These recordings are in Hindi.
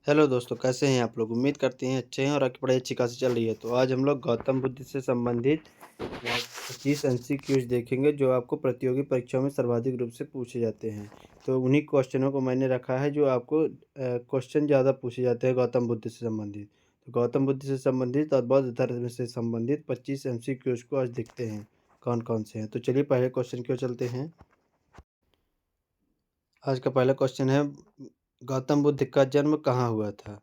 हेलो दोस्तों, कैसे हैं आप लोग? उम्मीद करते हैं अच्छे हैं और आपकी पढ़ाई अच्छी खासी चल रही है। तो आज हम लोग गौतम बुद्ध से संबंधित 25 एमसीक्यूज देखेंगे जो आपको प्रतियोगी परीक्षाओं में सर्वाधिक रूप से पूछे जाते हैं। तो उन्हीं क्वेश्चनों को मैंने रखा है जो आपको क्वेश्चन ज़्यादा पूछे जाते हैं गौतम बुद्ध से संबंधित। तो गौतम बुद्ध से संबंधित और बौद्ध धर्म से संबंधित 25 एमसीक्यूज को आज देखते हैं कौन कौन से हैं। तो चलिए पहले क्वेश्चन की ओर चलते हैं। आज का पहला क्वेश्चन है, गौतम बुद्ध का जन्म कहाँ हुआ था?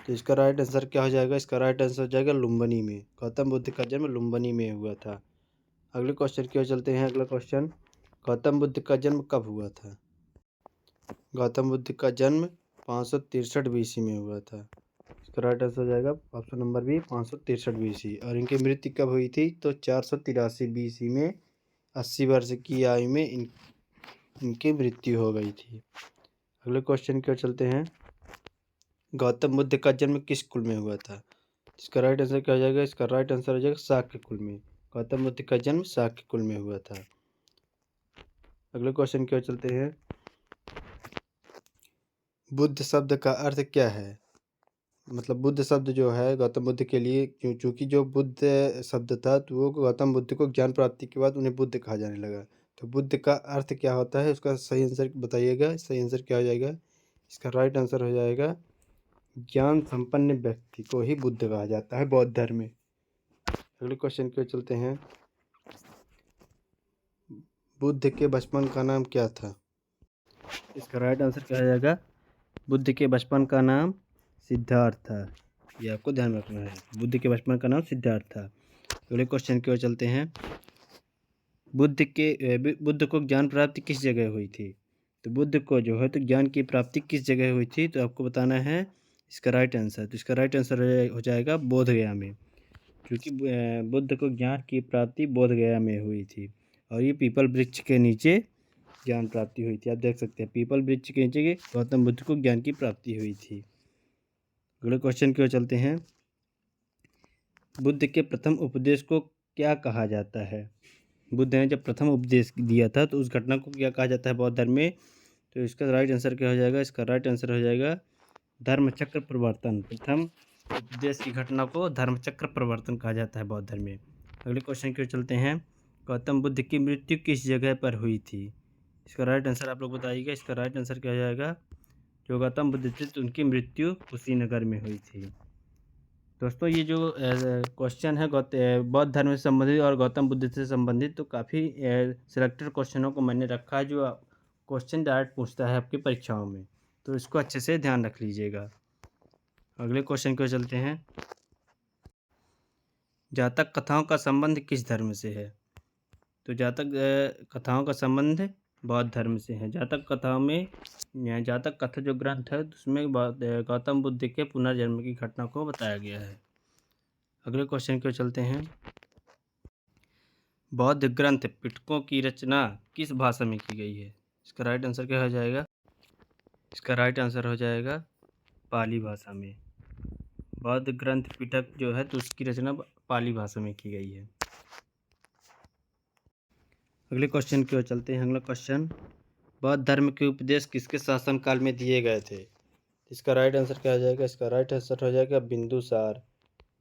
तो इसका राइट आंसर क्या हो जाएगा? इसका राइट आंसर हो जाएगा लुम्बिनी में। गौतम बुद्ध का जन्म लुम्बिनी में हुआ था। अगले क्वेश्चन की ओर चलते हैं। अगला क्वेश्चन, गौतम बुद्ध का जन्म कब हुआ था? गौतम बुद्ध का जन्म 563 बीसी में हुआ था। इसका राइट आंसर हो जाएगा ऑप्शन नंबर बी, 563 बीसी। और इनकी मृत्यु कब हुई थी? तो 483 बीसी में 80 वर्ष की आयु में इनकी मृत्यु हो गई थी। अगले क्वेश्चन की ओर चलते हैं। गौतम बुद्ध का जन्म किस कुल में हुआ था? इसका राइट आंसर क्या हो जाएगा? इसका राइट आंसर हो जाएगा शाक्य कुल में। गौतम बुद्ध का जन्म शाक्य कुल में हुआ था। अगले क्वेश्चन की ओर चलते हैं। बुद्ध शब्द का अर्थ क्या है? मतलब बुद्ध शब्द जो है गौतम बुद्ध के लिए, चूँकि जो बुद्ध शब्द था तो वो गौतम बुद्ध को ज्ञान प्राप्ति के बाद उन्हें बुद्ध कहा जाने लगा। तो बुद्ध का अर्थ क्या होता है, उसका सही आंसर बताइएगा। सही आंसर क्या हो जाएगा? इसका राइट आंसर हो जाएगा ज्ञान संपन्न व्यक्ति को ही बुद्ध कहा जाता है बौद्ध धर्म में। अगले क्वेश्चन की ओर चलते हैं। बुद्ध के बचपन का नाम क्या था? इसका राइट आंसर क्या हो जाएगा? बुद्ध के बचपन का नाम सिद्धार्थ था। ये आपको ध्यान रखना है, बुद्ध के बचपन का नाम सिद्धार्थ था। अगले क्वेश्चन की ओर चलते हैं। बुद्ध को ज्ञान प्राप्ति किस जगह हुई थी? तो बुद्ध को जो है तो ज्ञान की प्राप्ति किस जगह हुई थी? तो आपको बताना है इसका राइट आंसर। तो इसका राइट आंसर हो जाएगा बोध गया में, क्योंकि बुद्ध को ज्ञान की प्राप्ति बोध गया में हुई थी। और ये पीपल वृक्ष के नीचे ज्ञान प्राप्ति हुई थी। आप देख सकते हैं पीपल वृक्ष के नीचे गौतम बुद्ध को ज्ञान की प्राप्ति हुई थी। अगले क्वेश्चन की ओर चलते हैं। बुद्ध के प्रथम उपदेश को क्या कहा जाता है? बुद्ध ने जब प्रथम उपदेश दिया था तो उस घटना को क्या कहा जाता है बौद्ध धर्म में? तो इसका राइट आंसर क्या हो जाएगा? इसका राइट आंसर हो जाएगा धर्मचक्र प्रवर्तन। प्रथम उपदेश की घटना को धर्मचक्र प्रवर्तन कहा जाता है बौद्ध धर्म में। अगले क्वेश्चन की ओर चलते हैं। गौतम बुद्ध की मृत्यु किस जगह पर हुई थी? इसका राइट आंसर आप लोग बताइएगा। इसका राइट आंसर क्या हो जाएगा? जो गौतम बुद्ध थे तो उनकी मृत्यु कुशीनगर में हुई थी। दोस्तों ये जो क्वेश्चन है बौद्ध धर्म से संबंधित और गौतम बुद्ध से संबंधित, तो काफ़ी सिलेक्टेड क्वेश्चनों को मैंने रखा है जो क्वेश्चन डायरेक्ट पूछता है आपकी परीक्षाओं में, तो इसको अच्छे से ध्यान रख लीजिएगा। अगले क्वेश्चन की ओर चलते हैं। जातक कथाओं का संबंध किस धर्म से है? तो जातक कथाओं का संबंध बौद्ध धर्म से है। जातक कथाओं में जातक कथा जो ग्रंथ है उसमें गौतम बुद्ध के पुनर्जन्म की घटना को बताया गया है। अगले क्वेश्चन की ओर चलते हैं। बौद्ध ग्रंथ पिटकों की रचना किस भाषा में की गई है? इसका राइट आंसर क्या हो जाएगा? इसका राइट आंसर हो जाएगा पाली भाषा में। बौद्ध ग्रंथ पिटक जो है तो उसकी रचना पाली भाषा में की गई है। अगले क्वेश्चन की ओर चलते हैं। अगला क्वेश्चन, बौद्ध धर्म के उपदेश किसके शासनकाल में दिए गए थे? इसका राइट आंसर क्या हो जाएगा? इसका राइट आंसर हो जाएगा बिंदुसार।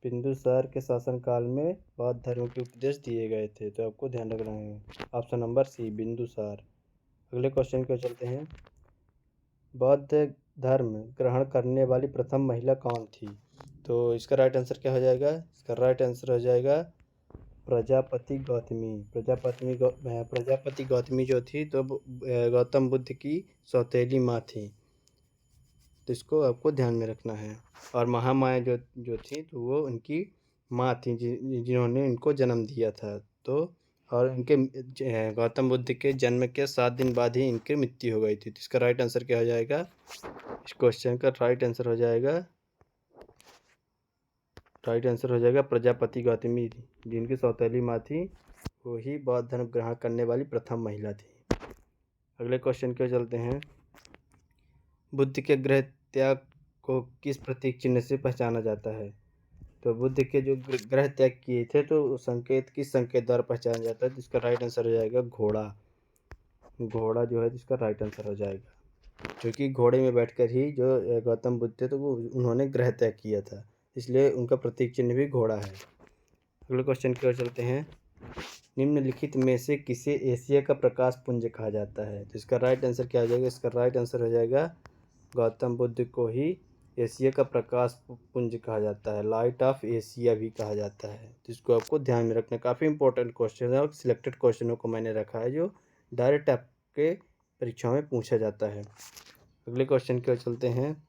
बिंदुसार के शासनकाल में बौद्ध धर्म के उपदेश दिए गए थे, तो आपको ध्यान रखना है ऑप्शन नंबर सी, बिंदुसार। अगले क्वेश्चन की ओर चलते हैं। बौद्ध धर्म ग्रहण करने वाली प्रथम महिला कौन थी? तो इसका राइट आंसर क्या हो जाएगा? इसका राइट आंसर हो जाएगा प्रजापति गौतमी। प्रजापति गौतमी जो थी तो गौतम बुद्ध की सौतेली माँ थी, तो इसको आपको ध्यान में रखना है। और महामाया जो जो थी तो वो उनकी माँ थी जिन्होंने इनको जन्म दिया था। तो और इनके गौतम बुद्ध के जन्म के 7 दिन बाद ही इनकी मृत्यु हो गई थी। तो इसका राइट आंसर क्या हो जाएगा? इस क्वेश्चन का राइट आंसर हो जाएगा प्रजापति गौतमी, जिनकी सौतेली माँ थी वो ही बौद्ध धर्म ग्रहण करने वाली प्रथम महिला थी। अगले क्वेश्चन की ओर चलते हैं। बुद्ध के गृह त्याग को किस प्रतीक चिन्ह से पहचाना जाता है? तो बुद्ध के जो ग्रह त्याग किए थे तो संकेत किस संकेत द्वारा पहचाना जाता है? जिसका राइट आंसर हो जाएगा घोड़ा। घोड़ा जो है जिसका राइट आंसर हो जाएगा। जो कि घोड़े में बैठकर ही जो गौतम बुद्ध थे तो वो उन्होंने ग्रह तय किया था, इसलिए उनका प्रतीक चिन्ह भी घोड़ा है। अगले क्वेश्चन की ओर चलते हैं। निम्नलिखित में से किसे एशिया का प्रकाश पुंज कहा जाता है? तो इसका राइट आंसर क्या हो जाएगा? इसका राइट आंसर हो जाएगा गौतम बुद्ध को ही एशिया का प्रकाश पुंज कहा जाता है, लाइट ऑफ एशिया भी कहा जाता है। तो इसको आपको ध्यान में रखना, काफ़ी इंपॉर्टेंट क्वेश्चन है और सिलेक्टेड क्वेश्चनों को मैंने रखा है जो डायरेक्ट आपके परीक्षाओं में पूछा जाता है। अगले क्वेश्चन की ओर चलते हैं।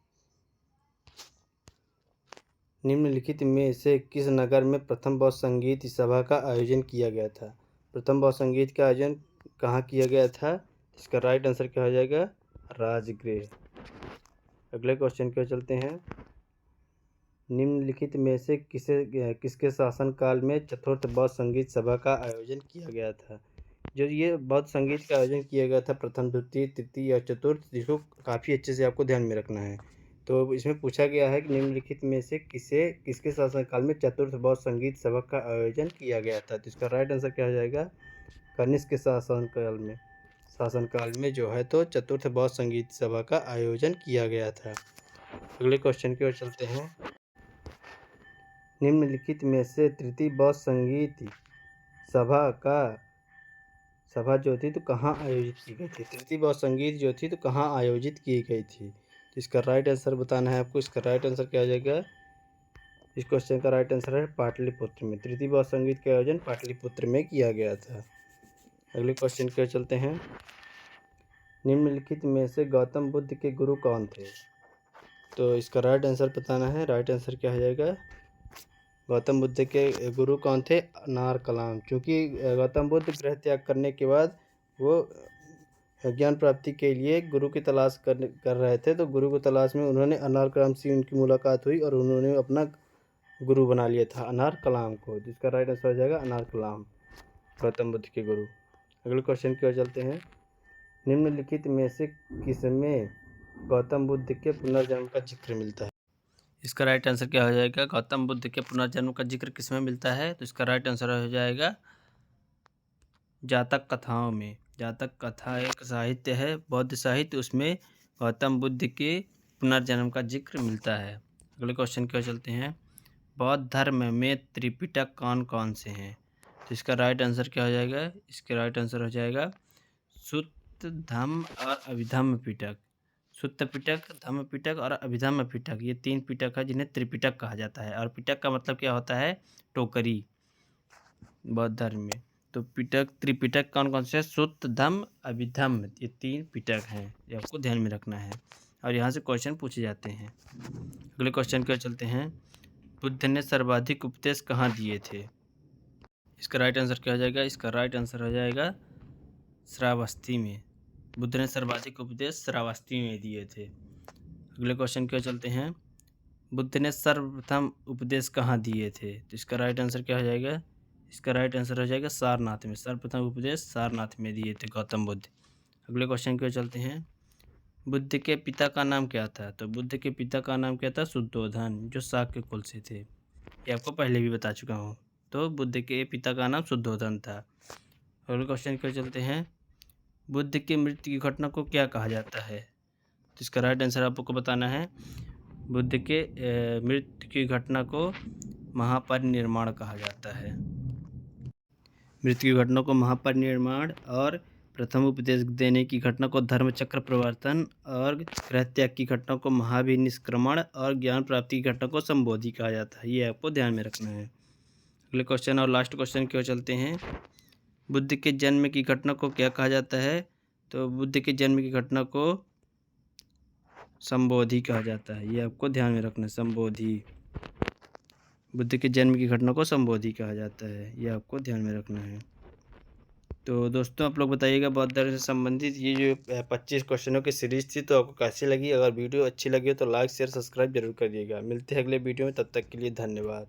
निम्नलिखित में से किस नगर में प्रथम बौद्ध संगीत सभा का आयोजन किया गया था? प्रथम बौद्ध संगीत का आयोजन कहाँ किया गया था? इसका राइट आंसर क्या हो जाएगा? राजगृह। अगले क्वेश्चन की ओर चलते हैं। निम्नलिखित में से किसके शासनकाल में चतुर्थ बौद्ध संगीत सभा का आयोजन किया गया था? जो ये बौद्ध संगीत का आयोजन किया गया था प्रथम, द्वितीय, तृतीय या चतुर्थ, जिसको काफ़ी अच्छे से आपको ध्यान में रखना है। तो इसमें पूछा गया है कि निम्नलिखित में से किसके शासनकाल में चतुर्थ बौद्ध संगीत सभा का आयोजन किया गया था? तो इसका राइट आंसर क्या हो जाएगा? कनिष्क के शासनकाल में जो है तो चतुर्थ बौद्ध संगीत सभा का आयोजन किया गया था। अगले क्वेश्चन की ओर चलते हैं। निम्नलिखित में से तृतीय बौद्ध संगीत सभा जो थी तो कहाँ आयोजित की गई थी? तृतीय बौद्ध संगीत जो थी तो कहाँ आयोजित की गई थी? तो इसका राइट आंसर बताना है आपको। इसका राइट आंसर क्या आ जाएगा? इस क्वेश्चन का राइट आंसर है पाटलिपुत्र में। तृतीय बौद्ध संगीत का आयोजन पाटलिपुत्र में किया गया था। अगले क्वेश्चन की ओर चलते हैं। निम्नलिखित में से गौतम बुद्ध के गुरु कौन थे? तो इसका राइट आंसर बताना है। राइट आंसर क्या हो जाएगा? गौतम बुद्ध के गुरु कौन थे? अनार कलाम। क्योंकि गौतम बुद्ध गृह त्याग करने के बाद वो ज्ञान प्राप्ति के लिए गुरु की तलाश कर रहे थे, तो गुरु की तलाश में उन्होंने अनार कलाम से उनकी मुलाकात हुई और उन्होंने अपना गुरु बना लिया था अनार कलाम को, जिसका राइट आंसर हो जाएगा अनार कलाम, गौतम बुद्ध के गुरु। अगले क्वेश्चन की ओर चलते हैं। निम्नलिखित में से किसमें गौतम बुद्ध के पुनर्जन्म का जिक्र मिलता है? इसका राइट आंसर क्या हो जाएगा? गौतम बुद्ध के पुनर्जन्म का जिक्र किसमें मिलता है? तो इसका राइट आंसर हो जाएगा जातक कथाओं में। जातक कथा एक साहित्य है, बौद्ध साहित्य, उसमें गौतम बुद्ध के पुनर्जन्म का जिक्र मिलता है। अगले क्वेश्चन की ओर चलते हैं। बौद्ध धर्म में त्रिपिटक कौन कौन से हैं? तो इसका राइट आंसर क्या हो जाएगा? इसका राइट आंसर हो जाएगा सुत्त, धम्म और अभिधम्म पिटक। सुत्त पिटक, धम्म पिटक और अभिधम्म पिटक, ये 3 पिटक है जिन्हें त्रिपिटक कहा जाता है। और पिटक का मतलब क्या होता है? टोकरी, बौद्ध धर्म में। तो त्रिपिटक कौन कौन से हैं? सुत्त, धम्म, अभिधम्म, ये 3 पिटक हैं, ये आपको ध्यान में रखना है और यहाँ से क्वेश्चन पूछे जाते हैं। अगले क्वेश्चन की ओर चलते हैं। बुद्ध ने सर्वाधिक उपदेश कहाँ दिए थे? इसका राइट आंसर क्या हो जाएगा? इसका राइट आंसर हो जाएगा श्रावस्ती में। बुद्ध ने सर्वाधिक उपदेश श्रावस्ती में दिए थे। अगले क्वेश्चन की ओर चलते हैं। बुद्ध ने सर्वप्रथम उपदेश कहाँ दिए थे? तो इसका राइट आंसर क्या हो जाएगा? इसका राइट आंसर हो जाएगा सारनाथ में। सर्वप्रथम उपदेश सारनाथ में दिए थे गौतम बुद्ध। अगले क्वेश्चन की ओर चलते हैं। बुद्ध के पिता का नाम क्या था? तो बुद्ध के पिता का नाम क्या था? शुद्धोधन, जो शाक्य कुल से थे, ये आपको पहले भी बता चुका हूँ। तो बुद्ध के पिता का नाम शुद्धोधन था। अगले क्वेश्चन की ओर चलते हैं। बुद्ध की मृत्यु की घटना को क्या कहा जाता है? तो इसका राइट आंसर आपको बताना है। बुद्ध के मृत्यु की घटना को महापरिनिर्वाण कहा जाता है। मृत्यु की घटना को महापरिनिर्वाण और प्रथम उपदेश देने की घटना को धर्मचक्र प्रवर्तन और गृह त्याग की घटना को महाभिनिष्क्रमण और ज्ञान प्राप्ति की घटना को संबोधि कहा जाता है। ये आपको ध्यान में रखना है। अगले क्वेश्चन और लास्ट क्वेश्चन की ओर चलते हैं। बुद्ध के जन्म की घटना को क्या कहा जाता है? तो बुद्ध के जन्म की घटना को संबोधि कहा जाता है। ये आपको ध्यान में रखना है, संबोधि। बुद्ध के जन्म की घटना को संबोधि कहा जाता है, ये आपको ध्यान में रखना है। तो दोस्तों आप लोग बताइएगा बौद्ध धर्म से संबंधित ये जो 25 क्वेश्चनों की सीरीज थी तो आपको कैसी लगी? अगर वीडियो अच्छी लगी हो तो लाइक शेयर सब्सक्राइब जरूर करिएगा। मिलते हैं अगले वीडियो में, तब तक के लिए धन्यवाद।